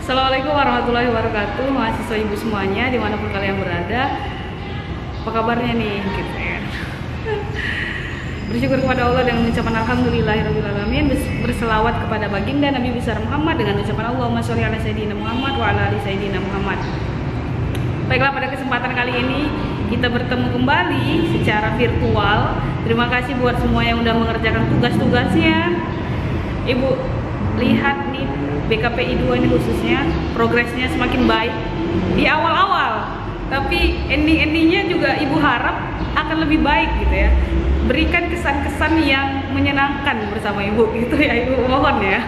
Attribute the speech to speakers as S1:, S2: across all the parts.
S1: Assalamualaikum warahmatullahi wabarakatuh, mahasiswa ibu semuanya dimanapun kalian berada. Apa kabarnya nih gitu ya. Bersyukur kepada Allah dengan ucapan alhamdulillahirrahmanirrahim, berselawat kepada baginda Nabi besar Muhammad dengan ucapan Allahumma sholli ala sayyidina Muhammad wa ala ali sayyidina Muhammad. Baiklah, pada kesempatan kali ini kita bertemu kembali secara virtual. Terima kasih buat semua yang udah mengerjakan tugas-tugasnya. Ibu lihat nih BKPI 2 ini khususnya progresnya semakin baik di awal-awal, tapi ending-endingnya juga ibu harap akan lebih baik gitu ya. Berikan kesan-kesan yang menyenangkan bersama ibu gitu ya, ibu mohon ya.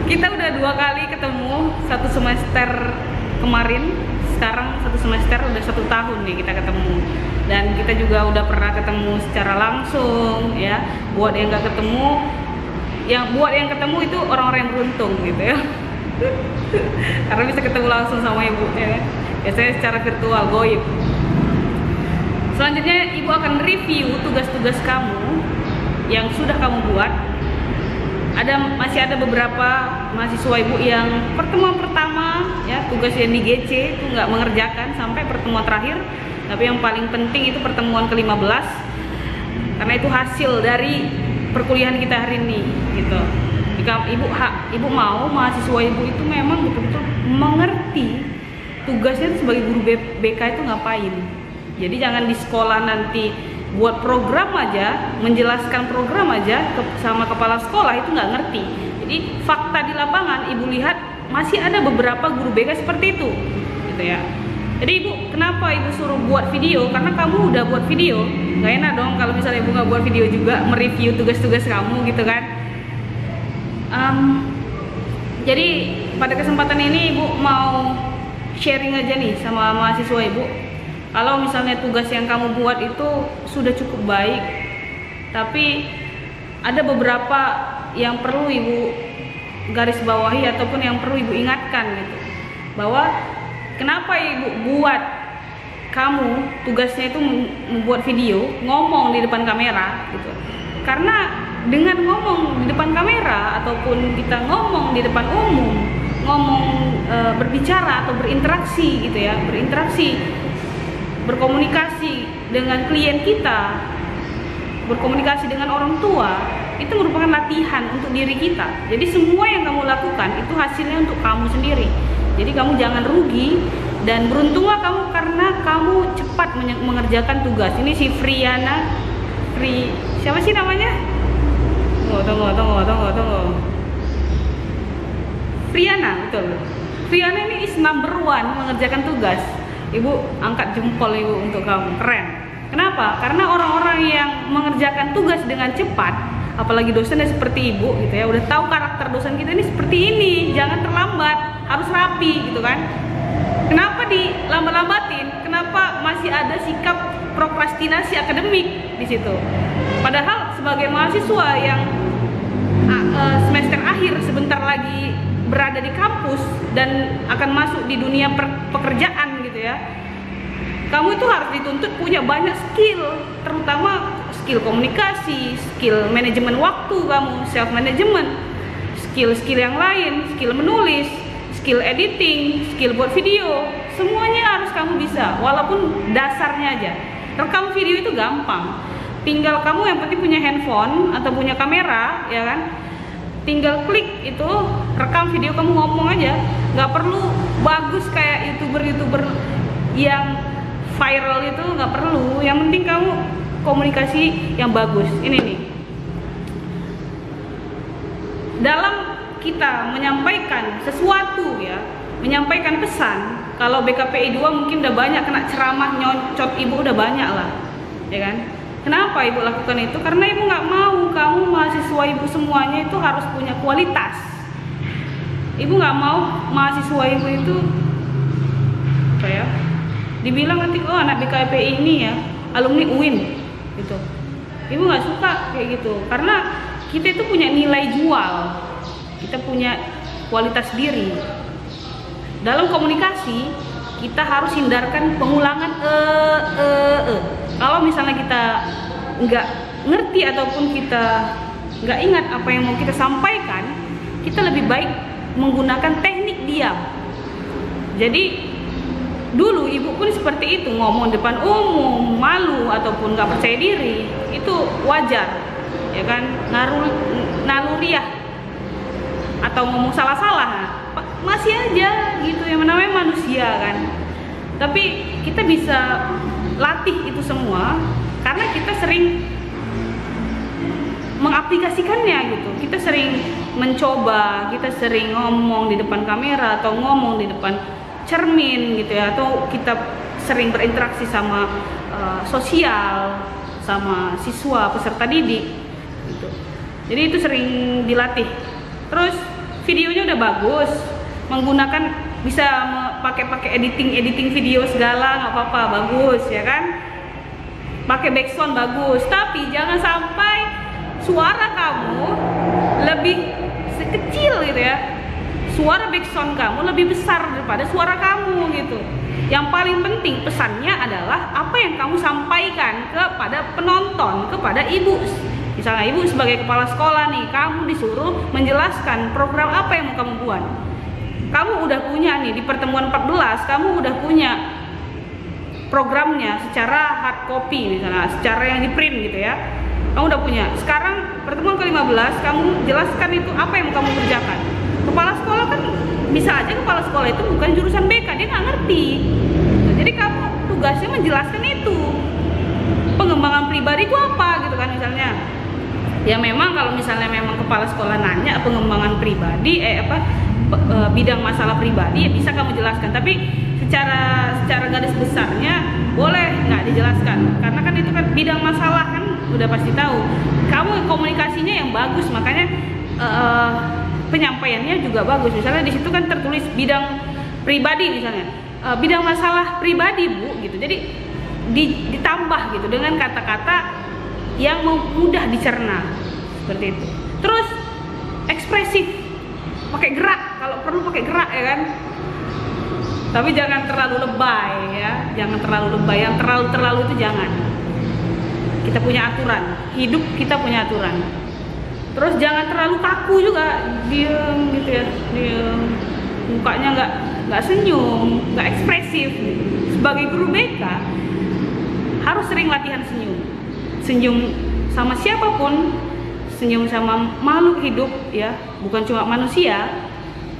S1: Kita udah 2 kali ketemu, 1 semester kemarin, sekarang 1 semester udah 1 tahun nih kita ketemu. Dan kita juga udah pernah ketemu secara langsung ya. Buat yang nggak ketemu, buat yang ketemu itu orang-orang yang beruntung gitu ya. Karena bisa ketemu langsung sama ibu ya. Biasanya secara virtual, goib. Selanjutnya ibu akan review tugas-tugas kamu yang sudah kamu buat. Masih ada beberapa mahasiswa ibu yang pertemuan pertama ya, tugas yang di GC itu nggak mengerjakan sampai pertemuan terakhir. Tapi yang paling penting itu pertemuan ke-15, karena itu hasil dari perkuliahan kita hari ini gitu. Jika ibu mau mahasiswa ibu itu memang betul-betul mengerti tugasnya sebagai guru BK itu ngapain. Jadi jangan di sekolah nanti buat program aja, menjelaskan program aja sama kepala sekolah itu nggak ngerti. Jadi fakta di lapangan ibu lihat masih ada beberapa guru BK seperti itu gitu ya. Jadi ibu, kenapa ibu suruh buat video? Karena kamu udah buat video. Nggak enak dong kalau misalnya ibu nggak buat video juga mereview tugas-tugas kamu gitu kan. Jadi pada kesempatan ini ibu mau sharing aja nih sama mahasiswa ibu. Kalau misalnya tugas yang kamu buat itu sudah cukup baik, tapi ada beberapa yang perlu ibu garis bawahi ataupun yang perlu ibu ingatkan gitu. Bahwa kenapa ibu buat kamu tugasnya itu membuat video, ngomong di depan kamera gitu. Karena dengan ngomong di depan kamera ataupun kita ngomong di depan umum, berbicara atau berinteraksi gitu ya, berkomunikasi dengan klien kita, berkomunikasi dengan orang tua, itu merupakan latihan untuk diri kita. Jadi semua yang kamu lakukan itu hasilnya untuk kamu sendiri. Jadi kamu jangan rugi dan beruntunglah kamu karena kamu cepat mengerjakan tugas. Ini si siapa sih namanya? Tunggu. Friana, betul. Friana ini is number 1 mengerjakan tugas. Ibu angkat jempol ibu untuk kamu, keren. Kenapa? Karena orang-orang yang mengerjakan tugas dengan cepat, apalagi dosennya seperti ibu gitu ya, udah tahu karakter dosen kita ini seperti ini, jangan terlambat, harus rapi gitu kan. Kenapa dilambat-lambatin? Kenapa masih ada sikap prokrastinasi akademik di situ? Padahal sebagai mahasiswa yang semester akhir sebentar lagi berada di kampus dan akan masuk di dunia pekerjaan gitu ya, kamu itu harus dituntut punya banyak skill, terutama skill komunikasi, skill manajemen waktu kamu, self management, skill yang lain, skill menulis, skill editing, skill buat video, semuanya harus kamu bisa, walaupun dasarnya aja. Rekam video itu gampang, tinggal kamu yang penting punya handphone atau punya kamera ya kan, tinggal klik itu, rekam video kamu ngomong aja, nggak perlu bagus kayak youtuber yang viral itu, nggak perlu. Yang penting kamu komunikasi yang bagus. Ini nih, dalam kita menyampaikan sesuatu ya, menyampaikan pesan. Kalau BKPI 2 mungkin udah banyak kena ceramah nyocot ibu, udah banyak lah ya kan. Kenapa ibu lakukan itu? Karena ibu nggak mau kamu mahasiswa ibu semuanya itu harus punya kualitas. Ibu nggak mau mahasiswa ibu itu apa ya, dibilang nanti oh anak BKPI ini ya alumni UIN gitu. Ibu nggak suka kayak gitu, karena kita itu punya nilai jual, kita punya kualitas diri. Dalam komunikasi kita harus hindarkan pengulangan Kalau misalnya kita nggak ngerti ataupun kita nggak ingat apa yang mau kita sampaikan, kita lebih baik menggunakan teknik diam. Jadi dulu ibu pun seperti itu, ngomong depan umum, malu ataupun nggak percaya diri, itu wajar, ya kan, naluriah atau ngomong salah-salah, masih aja gitu, yang namanya manusia kan. Tapi kita bisa latih itu semua karena kita sering mengaplikasikannya gitu. Kita sering mencoba, kita sering ngomong di depan kamera atau ngomong di depan cermin gitu ya, atau kita sering berinteraksi sama sosial, sama siswa, peserta didik gitu. Jadi itu sering dilatih. Terus videonya udah bagus, menggunakan bisa pakai editing video segala, nggak apa-apa, bagus ya kan, pakai backsound bagus, tapi jangan sampai suara kamu lebih sekecil gitu ya, suara backsound kamu lebih besar daripada suara kamu gitu. Yang paling penting pesannya adalah apa yang kamu sampaikan kepada penonton, kepada ibu. Misalnya ibu sebagai kepala sekolah nih, kamu disuruh menjelaskan program apa yang mau kamu buat. Kamu udah punya nih di pertemuan 14, kamu udah punya programnya secara hard copy misalnya, secara yang di print gitu ya. Kamu udah punya. Sekarang pertemuan ke-15 kamu jelaskan itu apa yang kamu kerjakan. Kepala sekolah kan bisa aja kepala sekolah itu bukan jurusan BK, dia nggak ngerti. Jadi kamu tugasnya menjelaskan itu. Pengembangan pribadi itu apa gitu kan misalnya. Ya memang kalau misalnya memang kepala sekolah nanya pengembangan pribadi bidang masalah pribadi ya bisa kamu jelaskan, tapi secara garis besarnya boleh nggak dijelaskan karena kan itu kan bidang masalah kan udah pasti tahu. Kamu komunikasinya yang bagus, makanya penyampaiannya juga bagus. Misalnya di situ kan tertulis bidang pribadi misalnya, bidang masalah pribadi Bu gitu. Jadi ditambah gitu dengan kata-kata yang mudah dicerna seperti itu. Terus ekspresif, pakai gerak, kalau perlu pakai gerak ya kan. Tapi jangan terlalu lebay ya, jangan terlalu lebay. Yang terlalu itu jangan. Kita punya aturan, hidup kita punya aturan. Terus jangan terlalu kaku juga, diem gitu ya, diem, mukanya nggak senyum, nggak ekspresif. Sebagai guru BK harus sering latihan senyum sama siapapun, senyum sama makhluk hidup ya, bukan cuma manusia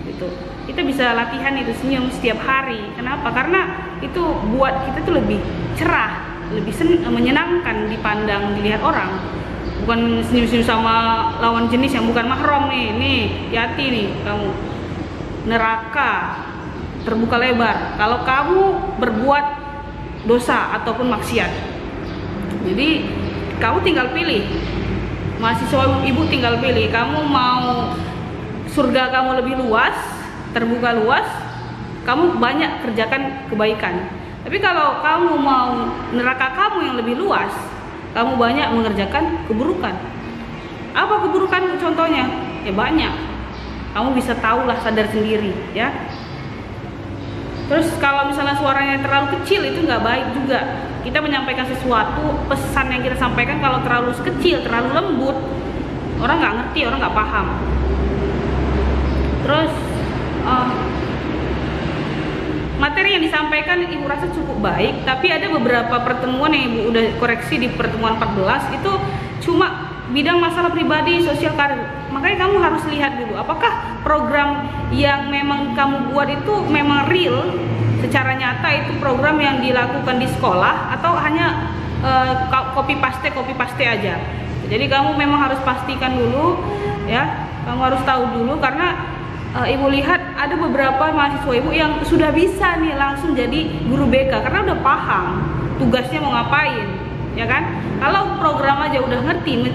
S1: gitu. Kita bisa latihan itu senyum setiap hari. Kenapa? Karena itu buat kita tuh lebih cerah, lebih menyenangkan dipandang, dilihat orang. Bukan senyum-senyum sama lawan jenis yang bukan mahram nih, hati nih kamu. Neraka terbuka lebar kalau kamu berbuat dosa ataupun maksiat. Jadi kamu tinggal pilih, mahasiswa ibu tinggal pilih, kamu mau surga kamu lebih luas, terbuka luas, kamu banyak kerjakan kebaikan. Tapi kalau kamu mau neraka kamu yang lebih luas, kamu banyak mengerjakan keburukan. Apa keburukan contohnya? Ya banyak. Kamu bisa tahulah, sadar sendiri ya. Terus kalau misalnya suaranya terlalu kecil itu nggak baik juga. Kita menyampaikan sesuatu, pesan yang kita sampaikan kalau terlalu kecil, terlalu lembut, orang nggak ngerti, orang nggak paham. Terus materi yang disampaikan ibu rasa cukup baik, tapi ada beberapa pertemuan yang ibu udah koreksi di pertemuan 14 itu cuma bidang masalah pribadi, sosial karir. Makanya kamu harus lihat dulu apakah program yang memang kamu buat itu memang real, secara nyata itu program yang dilakukan di sekolah atau hanya copy paste aja. Jadi kamu memang harus pastikan dulu ya, kamu harus tahu dulu karena ibu lihat ada beberapa mahasiswa ibu yang sudah bisa nih langsung jadi guru BK karena udah paham tugasnya mau ngapain, ya kan? Kalau program aja udah ngerti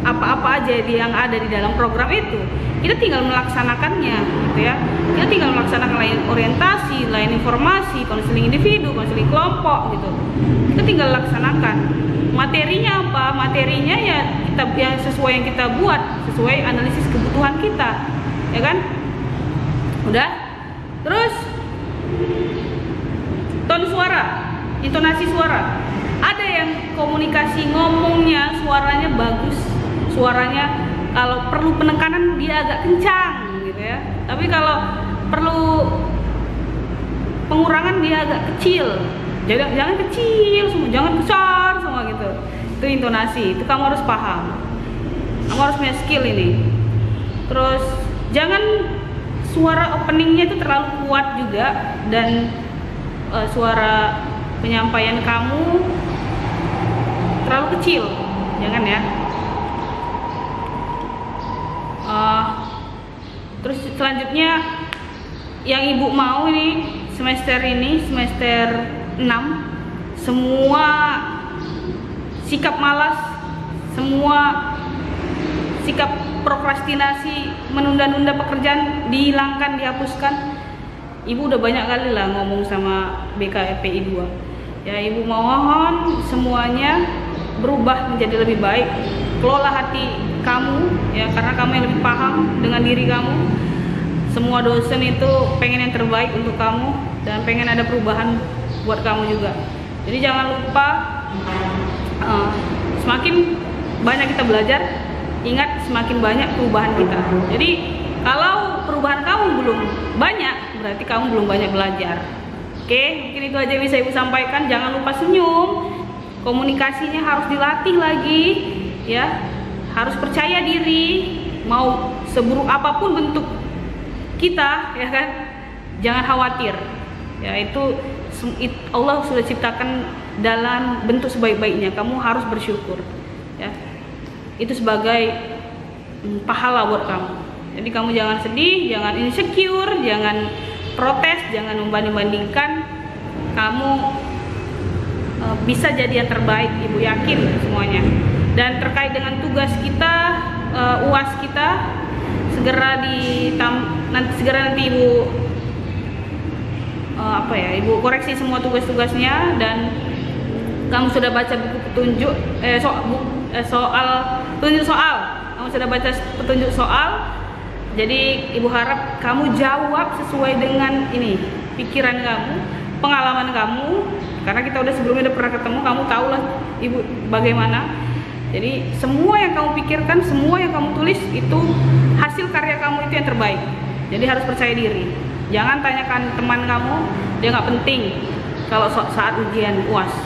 S1: apa-apa aja yang ada di dalam program itu, kita tinggal melaksanakannya, gitu ya. Kita tinggal melaksanakan lain orientasi, lain informasi, konseling individu, konseling kelompok, gitu. Kita tinggal laksanakan. Materinya apa? Materinya ya kita yang sesuai yang kita buat, sesuai analisis kebutuhan kita. Ya kan? Udah? Terus ton suara, intonasi suara. Ada yang komunikasi ngomongnya suaranya bagus, suaranya kalau perlu penekanan dia agak kencang gitu ya. Tapi kalau perlu pengurangan dia agak kecil, jangan kecil semua, jangan besar semua gitu. Itu intonasi, itu kamu harus paham, kamu harus punya skill ini. Terus jangan suara openingnya itu terlalu kuat juga, dan suara penyampaian kamu terlalu kecil, jangan ya. Terus selanjutnya yang ibu mau ini semester 6, semua sikap malas, semua sikap prokrastinasi, menunda-nunda pekerjaan dihilangkan, dihapuskan. Ibu udah banyak kali lah ngomong sama BKFPI 2 ya, ibu mohon semuanya berubah menjadi lebih baik. Kelola hati kamu ya, karena kamu yang lebih paham dengan diri kamu. Semua dosen itu pengen yang terbaik untuk kamu dan pengen ada perubahan buat kamu juga. Jadi jangan lupa, semakin banyak kita belajar, ingat semakin banyak perubahan kita. Jadi kalau perubahan kamu belum banyak, berarti kamu belum banyak belajar. Oke, mungkin itu aja bisa ibu sampaikan. Jangan lupa senyum, komunikasinya harus dilatih lagi ya, harus percaya diri. Mau seburuk apapun bentuk kita ya kan, jangan khawatir ya, itu Allah sudah ciptakan dalam bentuk sebaik-baiknya. Kamu harus bersyukur ya, itu sebagai pahala buat kamu. Jadi kamu jangan sedih, jangan insecure, jangan protes, jangan membanding-bandingkan. Kamu bisa jadi yang terbaik, ibu yakin semuanya. Dan terkait dengan tugas kita, UAS kita, segera nanti ibu ibu koreksi semua tugas-tugasnya. Dan kamu sudah baca buku petunjuk petunjuk soal, kamu sudah baca petunjuk soal. Jadi ibu harap kamu jawab sesuai dengan ini pikiran kamu, pengalaman kamu, karena kita udah sebelumnya udah pernah ketemu, kamu tahulah ibu bagaimana. Jadi semua yang kamu pikirkan, semua yang kamu tulis itu hasil karya kamu, itu yang terbaik. Jadi harus percaya diri. Jangan tanyakan teman kamu, dia nggak penting kalau saat ujian UAS.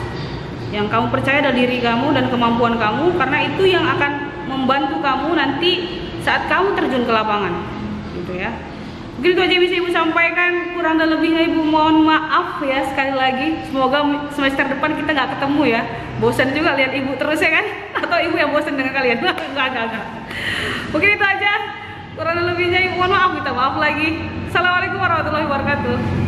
S1: Yang kamu percaya adalah diri kamu dan kemampuan kamu, karena itu yang akan membantu kamu nanti saat kamu terjun ke lapangan, gitu ya. Mungkin itu aja bisa ibu sampaikan. Kurang dan lebihnya ibu mohon maaf ya sekali lagi. Semoga semester depan kita nggak ketemu ya. Bosan juga lihat ibu terus ya kan? Atau ibu yang bosan dengan kalian? Enggak. Mungkin itu aja. Kurang dan lebihnya ibu mohon maaf, minta maaf lagi. Assalamualaikum warahmatullahi wabarakatuh.